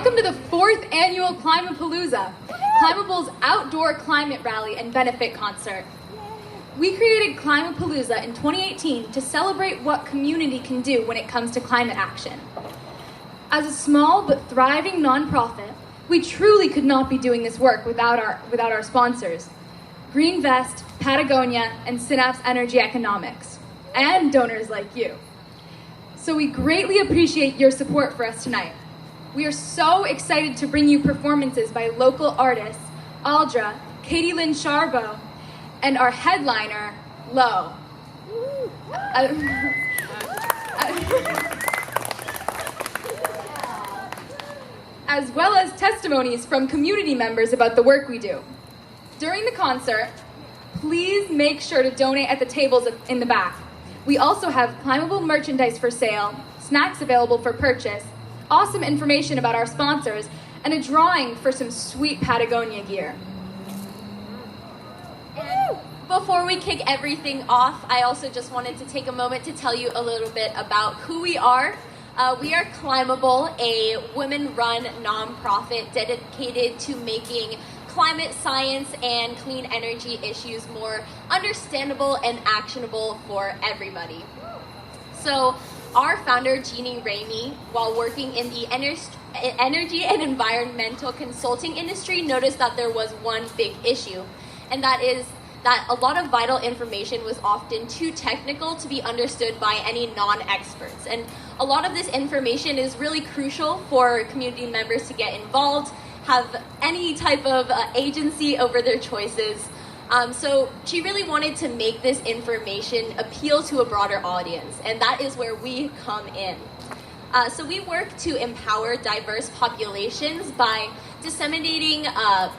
Welcome to the 4th annual Climapalooza, Climable's outdoor climate rally and benefit concert. We created Climapalooza in 2018 to celebrate what community can do when it comes to climate action. As a small but thriving nonprofit, we truly could not be doing this work without our sponsors, Green Vest, Patagonia, and Synapse Energy Economics, and donors like you. So we greatly appreciate your support for us tonight. We are so excited to bring you performances by local artists, ALDRA, Lynne Sharbaugh, and our headliner, Lo. As well as testimonies from community members about the work we do. During the concert, please make sure to donate at the tables in the back. We also have Climable merchandise for sale, snacks available for purchase, awesome information about our sponsors, and a drawing for some sweet Patagonia gear. And before we kick everything off, I also just wanted to take a moment to tell you a little bit about who we are. We are Climable, a women-run nonprofit dedicated to making climate science and clean energy issues more understandable and actionable for everybody. So our founder, Jeannie Ramey, while working in the energy and environmental consulting industry, noticed that there was one big issue, and that is that a lot of vital information was often too technical to be understood by any non-experts. And a lot of this information is really crucial for community members to get involved, have any type of agency over their choices. So she really wanted to make this information appeal to a broader audience, and that is where we come in. So we work to empower diverse populations by disseminating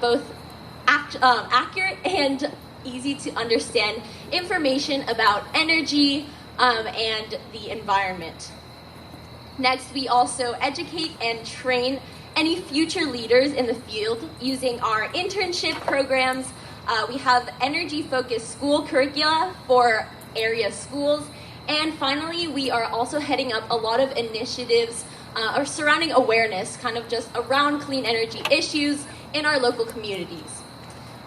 both accurate and easy to understand information about energy and the environment. Next, we also educate and train any future leaders in the field using our internship programs. We have energy-focused school curricula for area schools. And finally, we are also heading up a lot of initiatives surrounding awareness, kind of just around clean energy issues in our local communities.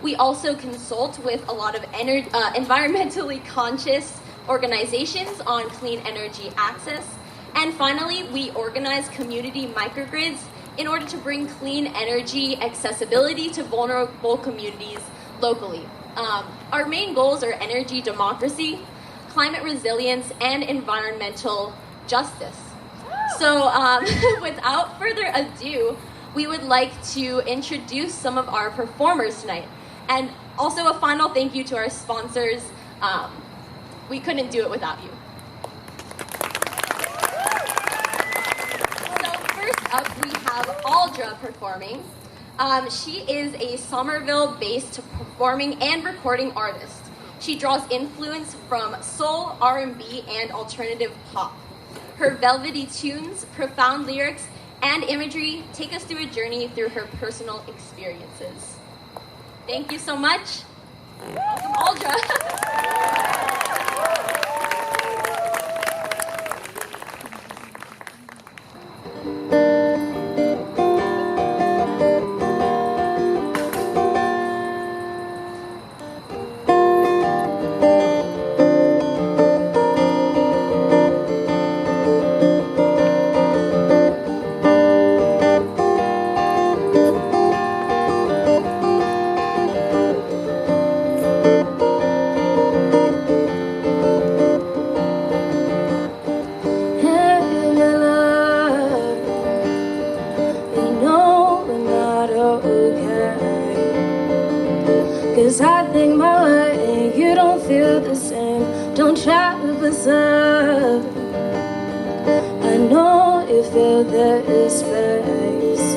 We also consult with a lot of environmentally conscious organizations on clean energy access. And finally, we organize community microgrids in order to bring clean energy accessibility to vulnerable communities locally. Our main goals are energy democracy, climate resilience, and environmental justice. So without further ado, we would like to introduce some of our performers tonight. And also a final thank you to our sponsors. We couldn't do it without you. So first up, we have ALDRA performing. She is a Somerville-based performing and recording artist. She draws influence from soul, R&B, and alternative pop. Her velvety tunes, profound lyrics, and imagery take us through a journey through her personal experiences. Thank you so much. Welcome, ALDRA. Cause I think my way and you don't feel the same. Don't try to preserve. I know you feel there is space,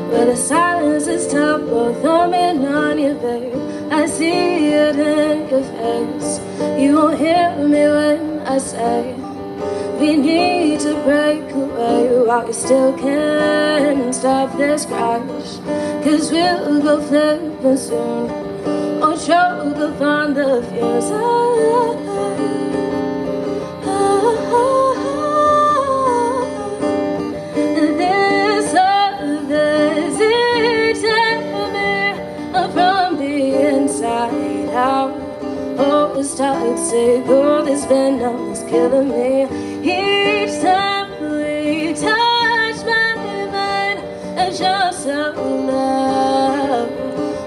but the silence is tough, both on me and on you, babe. I see it in your face. You won't hear me when I say we need to break away while you still can't stop this crash. Cause we'll go flipping soon, or choke upon the fumes. This toxic, oh, this venom is killing me. Each time we touch my mind, I just so love.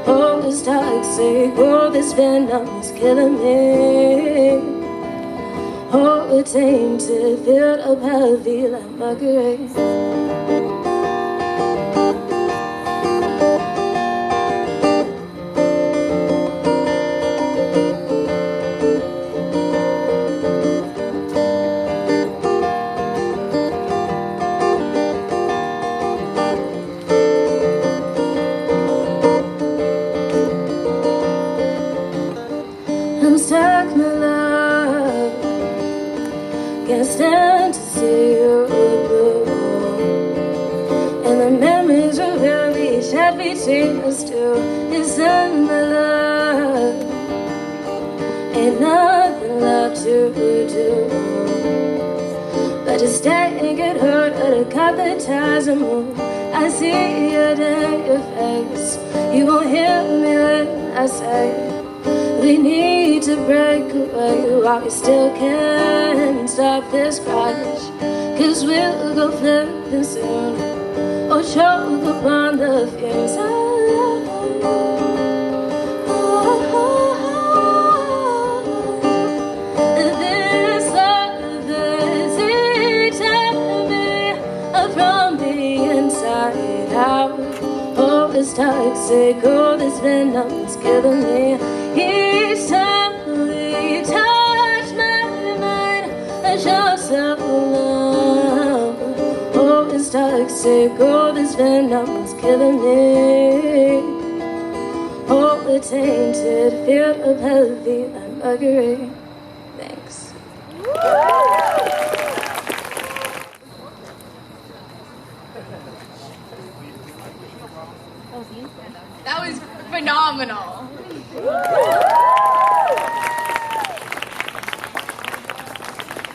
Oh, this toxic, oh, this venom is killing me. Oh, we're tainted, filled up heavy like mercury. I'm stuck, my love. Can't stand to see you blue. And the memories of where we shared between us two is in my love. Ain't nothing left to do but to stay and get hurt or to cut the ties and move. I see it in your face. You won't hear me when I say we need to break away while we still can stop this crash. 'Cause we'll go flipping soon or choke upon the fumes. This love is eating me from the inside out. Oh, it's toxic, oh, this venom is killing me. Each time we touch my mind, I just so love. Oh, it's toxic, oh, this venom is killing me. Oh, we're tainted, filled up heavy like mercury. Thanks. That was phenomenal.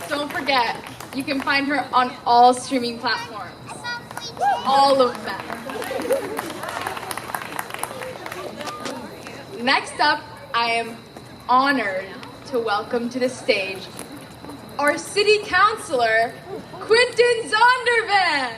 Don't forget, you can find her on all streaming platforms. All of them. Next up, I am honored to welcome to the stage our city councilor, Quentin Zondervan.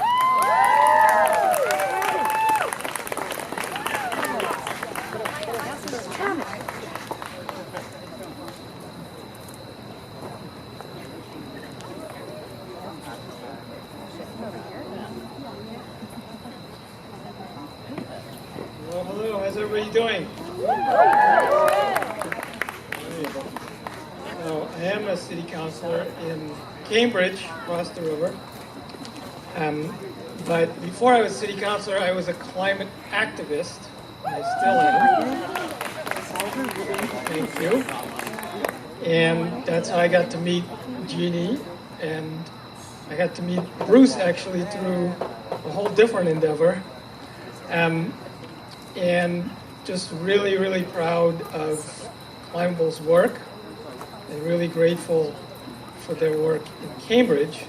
Well, hello, how's everybody doing? Well, I am a city councilor in Cambridge, across the river. But before I was city councilor, I was a climate activist. I still am. Thank you. And that's how I got to meet Jeannie, and I got to meet Bruce actually through a whole different endeavor. And just really, really proud of Climable's work and really grateful for their work in Cambridge,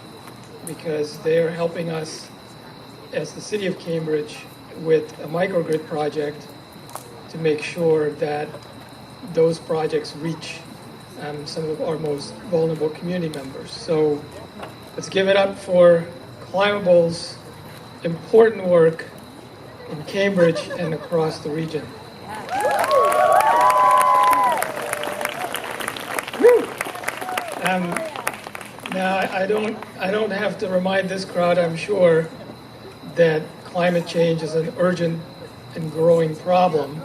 because they are helping us as the city of Cambridge with a microgrid project to make sure that those projects reach some of our most vulnerable community members. So let's give it up for Climable's important work in Cambridge and across the region. Now I don't have to remind this crowd, I'm sure, that climate change is an urgent and growing problem.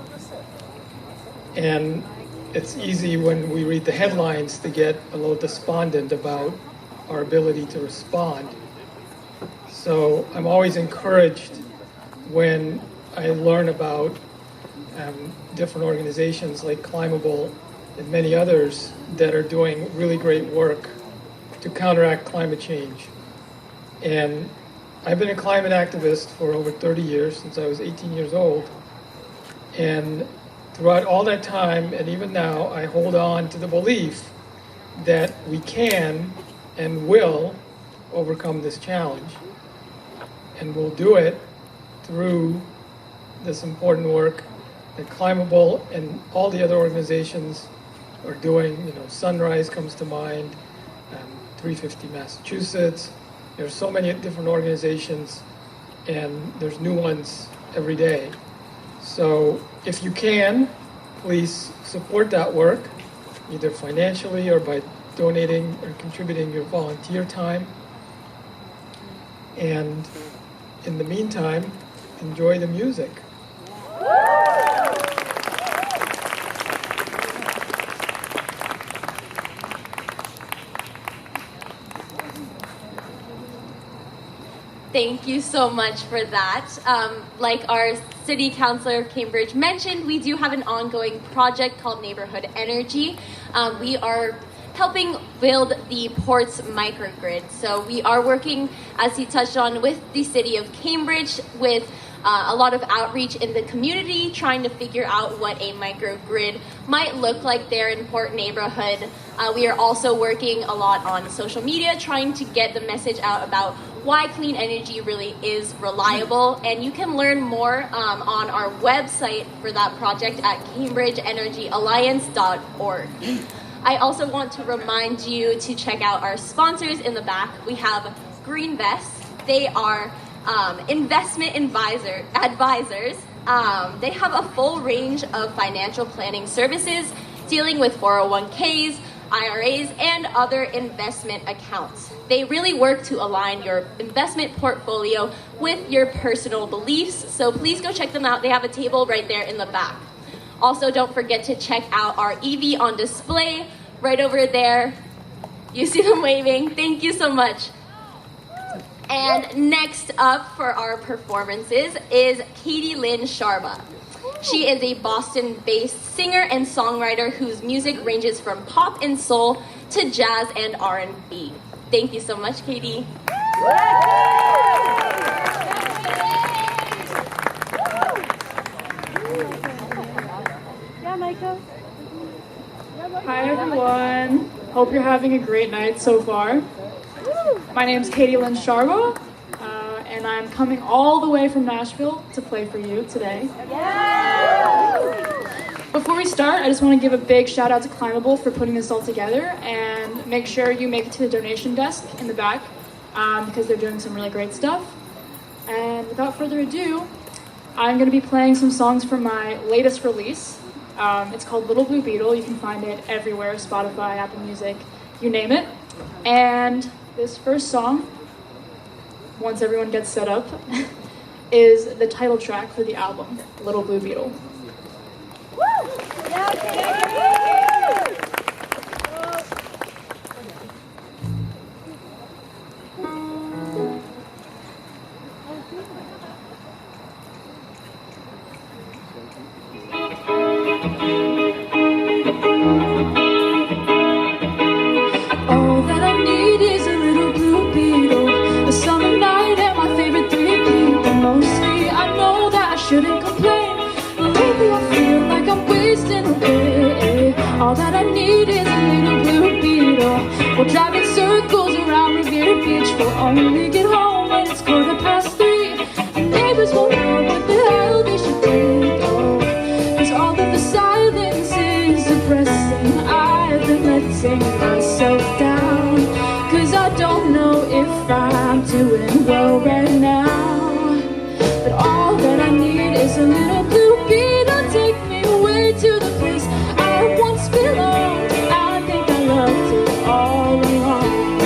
And it's easy when we read the headlines to get a little despondent about our ability to respond. So I'm always encouraged when I learn about different organizations like Climable and many others that are doing really great work to counteract climate change. And I've been a climate activist for over 30 years, since I was 18 years old. And throughout all that time, and even now, I hold on to the belief that we can and will overcome this challenge. And we'll do it through this important work that Climable and all the other organizations are doing. You know, Sunrise comes to mind, 350 Massachusetts. There's so many different organizations, and there's new ones every day. So if you can, please support that work, either financially or by donating or contributing your volunteer time. And in the meantime, enjoy the music. Thank you so much for that. Like our City Councilor of Cambridge mentioned, we do have an ongoing project called Neighborhood Energy. We are helping build the Port's microgrid. So we are working, as he touched on, with the City of Cambridge with a lot of outreach in the community, trying to figure out what a microgrid might look like there in Port neighborhood. We are also working a lot on social media, trying to get the message out about why clean energy really is reliable. And you can learn more on our website for that project at cambridgeenergyalliance.org. I also want to remind you to check out our sponsors in the back. We have Green Vest. They are investment advisors. They have a full range of financial planning services dealing with 401ks, IRAs, and other investment accounts. They really work to align your investment portfolio with your personal beliefs, so please go check them out. They have a table right there in the back. Also, don't forget to check out our EV on display right over there. You see them waving. Thank you so much. And next up for our performances is Lynne Sharbaugh. She is a Boston-based singer and songwriter whose music ranges from pop and soul to jazz and R&B. Thank you so much, Katie. Hi everyone. Hope you're having a great night so far. My name's Lynne Sharbaugh, and I'm coming all the way from Nashville to play for you today. Before we start, I just want to give a big shout out to Climable for putting this all together, and make sure you make it to the donation desk in the back because they're doing some really great stuff. And without further ado, I'm going to be playing some songs from my latest release. It's called Little Blue Beetle. You can find it everywhere, Spotify, Apple Music, you name it. And this first song, once everyone gets set up, is the title track for the album, Little Blue Beetle. Shouldn't complain, lately I feel like I'm wasting away. All that I need is a little blue beetle. We'll drive in circles around Riviera Beach. We'll only get home when it's 3:15. And neighbors won't know what the hell they should think. Oh, cause all of the silence is depressing. I've been letting myself down, cause I don't know if I'm doing well right now. But all that I need is a little blue beetle. Take me away to the place I once belonged. I think I loved it all along.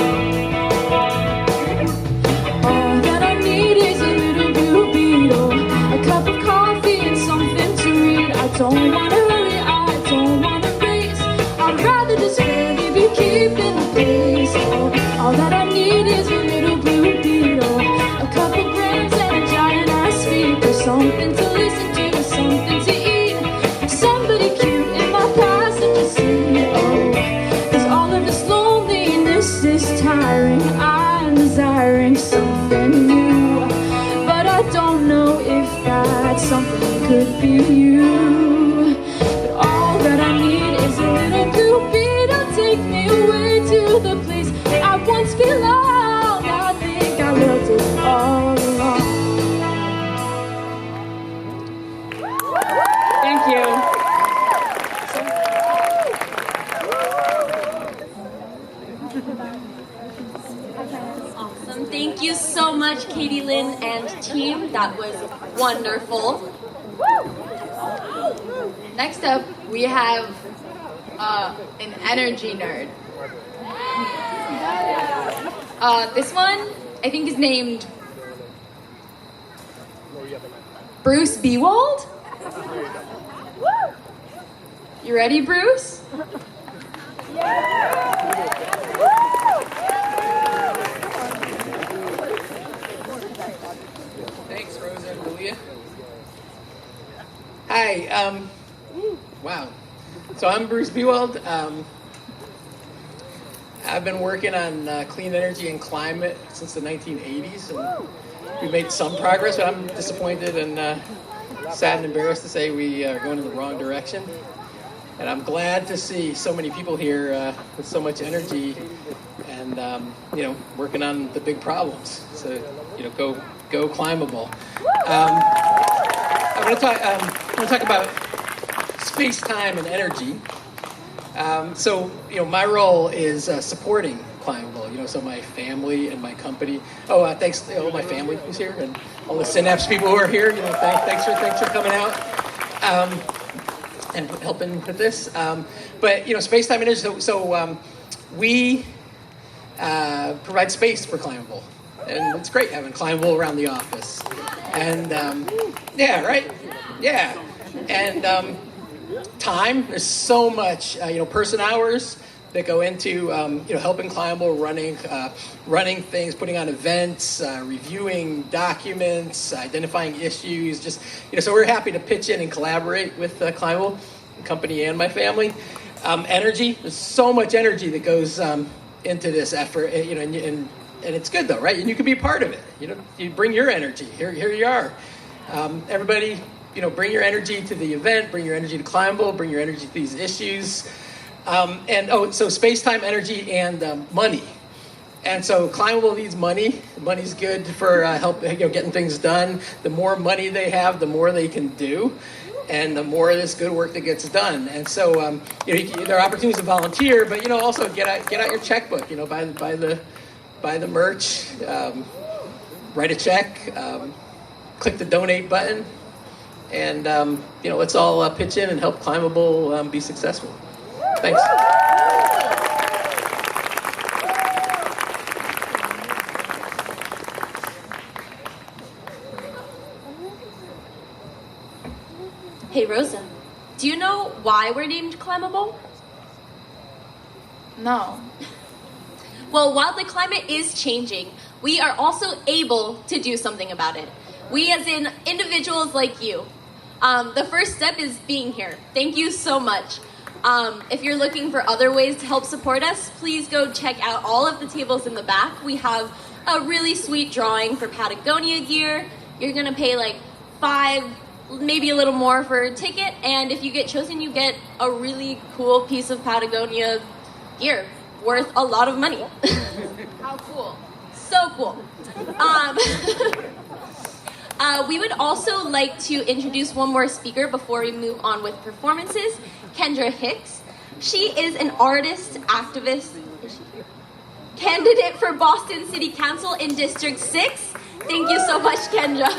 All that I need is a little blue beetle, a cup of coffee and something to read. I don't want to hurry, I don't want to race. I'd rather just really be keeping the pace. Oh, all that I need is a little blue beetle, a couple grams and a giant speaker, something to listen to, something to eat, somebody cute in my passenger seat. Oh, cause all of this loneliness is tiring. I'm desiring something new, but I don't know if that something could be you. But all that I need is a little blue beetle. Take me away to the place I once belonged. I think I loved it all along. Thank you. Thank you so much, Katie, Lynn, and team. That was wonderful. Next up, we have an energy nerd. This one, I think, is named Bruce Bewald. You ready, Bruce? Thanks, Rosa and Malia. Hi. Wow. So I'm Bruce Bewald. I've been working on clean energy and climate since the 1980s, and we made some progress, but I'm disappointed and sad and embarrassed to say we are going in the wrong direction. And I'm glad to see so many people here with so much energy and working on the big problems. So go Climable. I'm going to talk about space, time, and energy. My role is supporting Climable. So my family and my company. Thanks to all my family who's here and all the Synapse people who are here. Thanks for coming out and helping with this. Space, time, and energy. So we provide space for Climable, and it's great having Climable around the office. And yeah, right, yeah, and. Time. There's so much, person hours that go into, helping Climable, running things, putting on events, reviewing documents, identifying issues. So we're happy to pitch in and collaborate with Climable, the company, and my family. Energy. There's so much energy that goes into this effort, and it's good though, right? And you can be a part of it. You bring your energy. Here you are. Everybody. Bring your energy to the event, bring your energy to Climable, bring your energy to these issues. So space, time, energy, and money. And so Climable needs money. Money's good for help, getting things done. The more money they have, the more they can do, and the more of this good work that gets done. And so there are opportunities to volunteer, but also get out your checkbook. Buy the merch, write a check, click the donate button. And, let's all pitch in and help Climable be successful. Thanks. Hey, Rosa, do you know why we're named Climable? No. Well, while the climate is changing, we are also able to do something about it. We as in individuals like you. The first step is being here. Thank you so much. If you're looking for other ways to help support us, please go check out all of the tables in the back. We have a really sweet drawing for Patagonia gear. You're gonna pay like $5, maybe a little more for a ticket, and if you get chosen, you get a really cool piece of Patagonia gear worth a lot of money. How cool. So cool. We would also like to introduce one more speaker before we move on with performances, Kendra Hicks. She is an artist, activist, candidate for Boston City Council in District 6. Thank you so much, Kendra.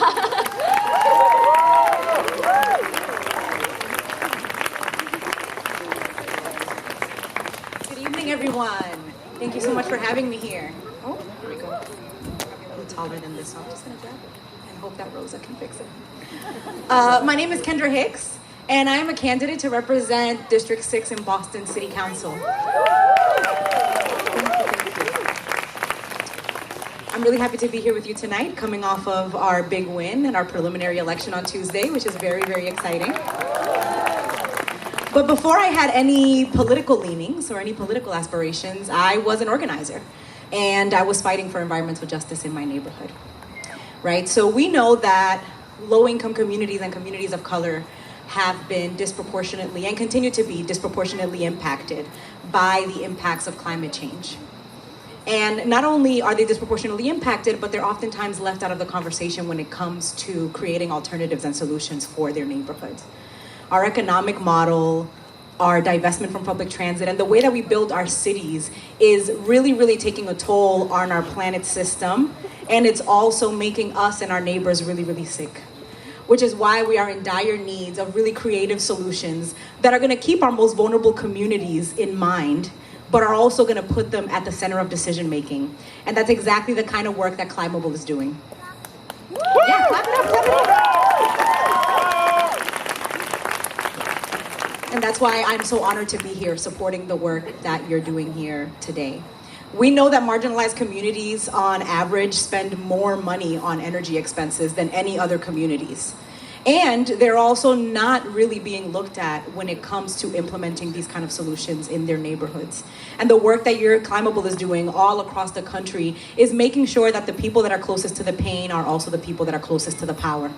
Good evening, everyone. Thank you so much for having me here. Oh, here we go. I'm a little taller than this, so I'm just going to grab it. Hope that Rosa can fix it. My name is Kendra Hicks, and I am a candidate to represent District 6 in Boston City Council. I'm really happy to be here with you tonight, coming off of our big win and our preliminary election on Tuesday, which is very, very exciting. But before I had any political leanings or any political aspirations, I was an organizer, and I was fighting for environmental justice in my neighborhood. Right? So we know that low-income communities and communities of color have been disproportionately and continue to be disproportionately impacted by the impacts of climate change. And not only are they disproportionately impacted, but they're oftentimes left out of the conversation when it comes to creating alternatives and solutions for their neighborhoods. Our economic model our divestment from public transit, and the way that we build our cities is really, really taking a toll on our planet system. And it's also making us and our neighbors really, really sick. Which is why we are in dire needs of really creative solutions that are gonna keep our most vulnerable communities in mind, but are also gonna put them at the center of decision making. And that's exactly the kind of work that Climable is doing. Yeah, clap it up, clap it up. And that's why I'm so honored to be here supporting the work that you're doing here today. We know that marginalized communities on average spend more money on energy expenses than any other communities. And they're also not really being looked at when it comes to implementing these kind of solutions in their neighborhoods. And the work that your Climable is doing all across the country is making sure that the people that are closest to the pain are also the people that are closest to the power.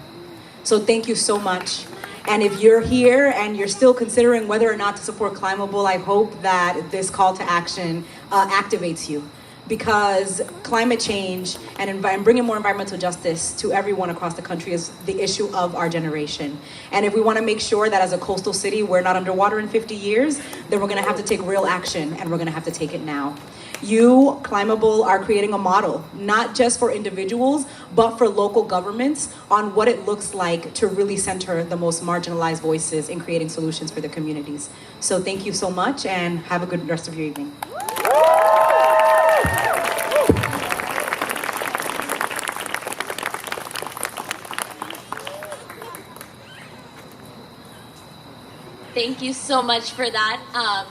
So thank you so much. And if you're here and you're still considering whether or not to support Climable, I hope that this call to action activates you, because climate change and bringing more environmental justice to everyone across the country is the issue of our generation. And if we want to make sure that as a coastal city we're not underwater in 50 years, then we're going to have to take real action, and we're going to have to take it now. You, Climable, are creating a model, not just for individuals, but for local governments on what it looks like to really center the most marginalized voices in creating solutions for the communities. So thank you so much, and have a good rest of your evening. Thank you so much for that.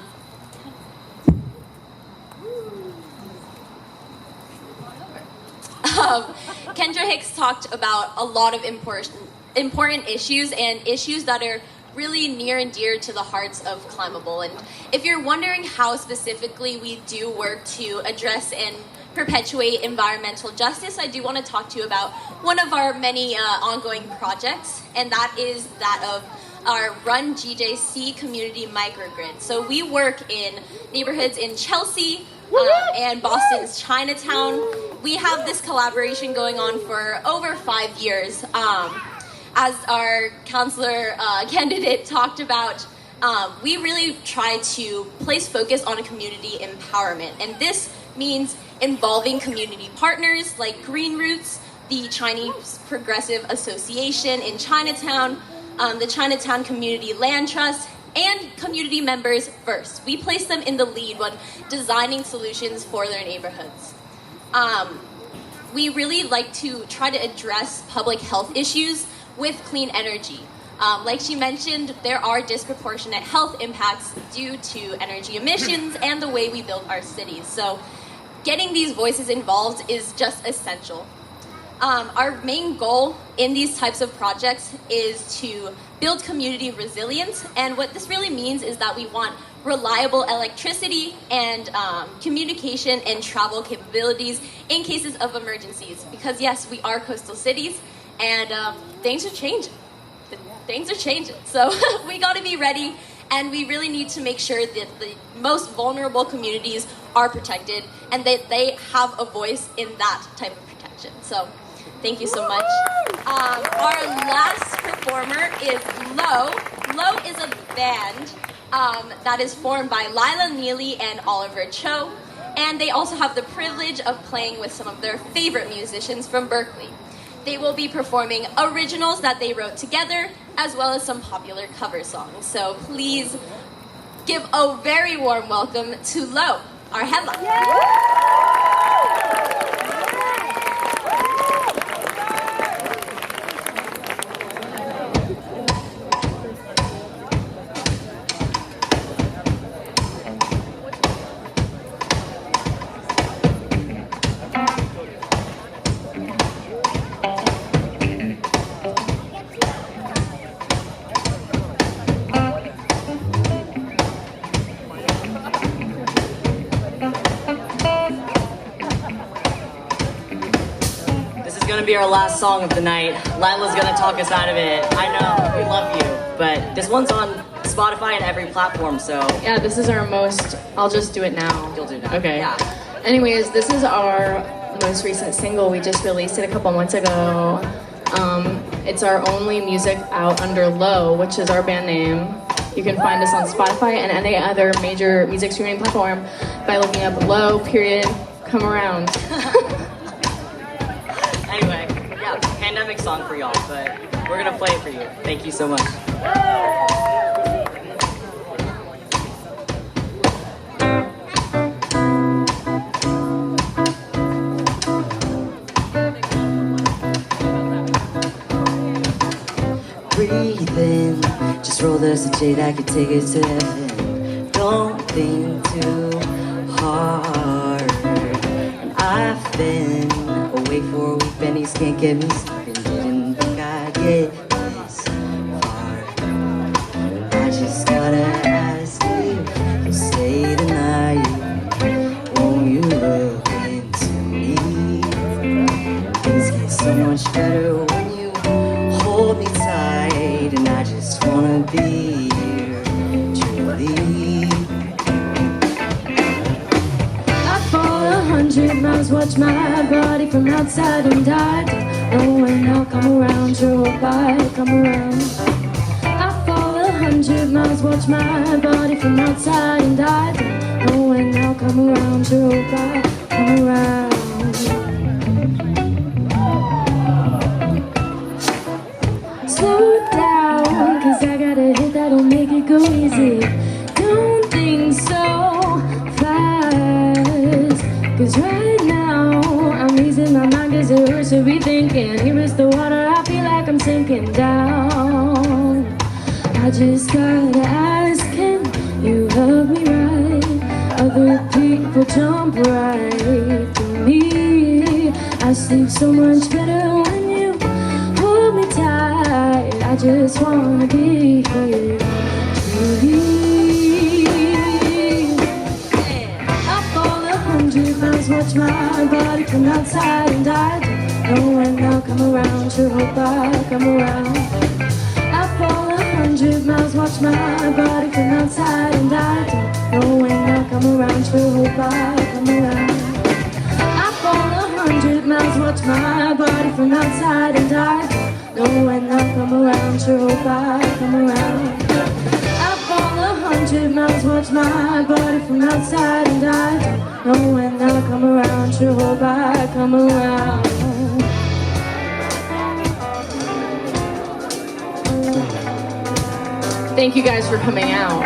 Kendra Hicks talked about a lot of important issues, and issues that are really near and dear to the hearts of Climable. And if you're wondering how specifically we do work to address and perpetuate environmental justice, I do want to talk to you about one of our many ongoing projects, and that is that of our Run GJC community microgrid. So we work in neighborhoods in Chelsea and Boston's Chinatown. We have this collaboration going on for over 5 years. As our counselor candidate talked about, we really try to place focus on community empowerment. And this means involving community partners like Green Roots, the Chinese Progressive Association in Chinatown, the Chinatown Community Land Trust, and community members first. We place them in the lead when designing solutions for their neighborhoods. We really like to try to address public health issues with clean energy. Like she mentioned, there are disproportionate health impacts due to energy emissions and the way we build our cities. So getting these voices involved is just essential. Our main goal in these types of projects is to build community resilience, and what this really means is that we want reliable electricity and communication and travel capabilities in cases of emergencies. Because yes, we are coastal cities, and things are changing. Things are changing, so we got to be ready, and we really need to make sure that the most vulnerable communities are protected and that they have a voice in that type of protection. So thank you so much. Our last performer is Low. Low is a band that is formed by Lila Neely and Oliver Cho, and they also have the privilege of playing with some of their favorite musicians from Berkeley. They will be performing originals that they wrote together, as well as some popular cover songs. So please give a very warm welcome to Low, our headline. Gonna be our last song of the night. Lila's gonna talk us out of it. I know, we love you, but this one's on Spotify and every platform, so. Yeah, this is our most, I'll just do it now. You'll do it now. Okay. Yeah. Anyways, this is our most recent single. We just released it a couple months ago. It's our only music out under Low, which is our band name. You can find us on Spotify and any other major music streaming platform by looking up low period come around. Anyway, yeah, pandemic song for y'all, but we're gonna play it for you. Thank you so much. Breathe in, just roll us a J that could take us to heaven. Don't think too hard. And I've been away for a week, pennies can't get me sleeping. Didn't think I'd get this far. I just gotta ask if you'll stay tonight. Won't you look into me? Things get so much better when you hold me tight, and I just wanna be here, truly. I fall 100 miles, watch my body from outside and die. Know when I'll come around, sure hope I come around. I fall 100 miles, watch my body from outside and die. Know when I'll come around, sure hope I come around. Slow down, cause I got a hit that'll make it go easy. Don't think so fast, cause right now I'm easing my mind, cause it hurts to be thinking. Here is the water, I feel like I'm sinking down. I just gotta ask, can you help me right? Other people jump right to me. I sleep so much better when you hold me tight. I just wanna be here, truly. I fall 100 miles, watch my body from outside and die. Know when I'll come around, sure hope I come around. I fall 100 miles, watch my body from outside and die. Know when I'll come around, sure hope I come around. I fall 100 miles, watch my body from outside and die. Know when I'll come around, sure hope I come around. I fall 100 miles, watch my body from outside and die. Know when I'll come around, sure hope I come around. Thank you guys for coming out.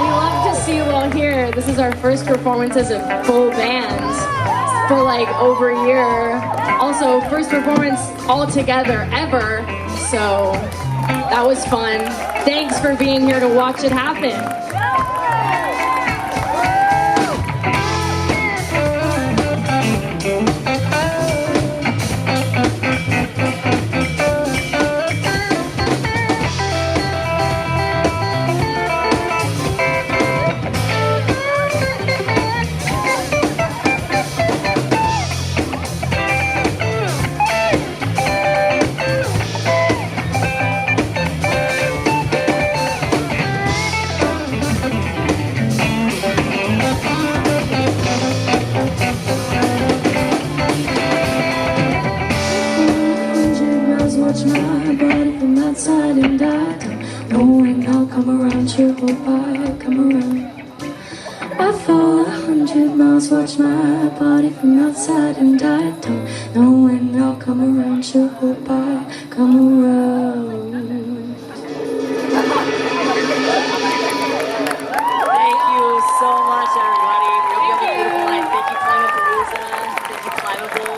We love to see you all here. This is our first performance as a full band for like over a year. Also, first performance all together ever. So that was fun. Thanks for being here to watch it happen. Watch my body from outside and die. Knowing I'll come around, sure hope I come around. I fall 100 miles, watch my body from outside and die. Don't know when I'll come around, sure hope I come around. Thank you so much, everybody. We hope you have a beautiful night. Thank you, Climapalooza. Thank you, Climable.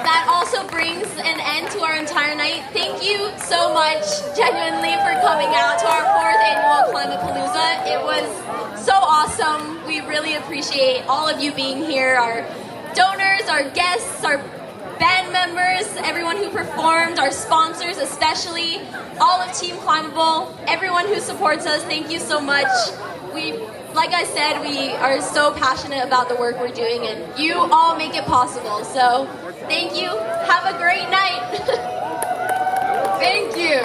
That also brings an end to our entire night. Thank you so much, genuinely, for coming out to our 4th annual Climapalooza. It was so awesome. We really appreciate all of you being here, our donors, our guests, our band members, everyone who performed, our sponsors especially, all of Team Climable, everyone who supports us. Thank you so much. Like I said, we are so passionate about the work we're doing, and you all make it possible. So thank you. Have a great night. Thank you.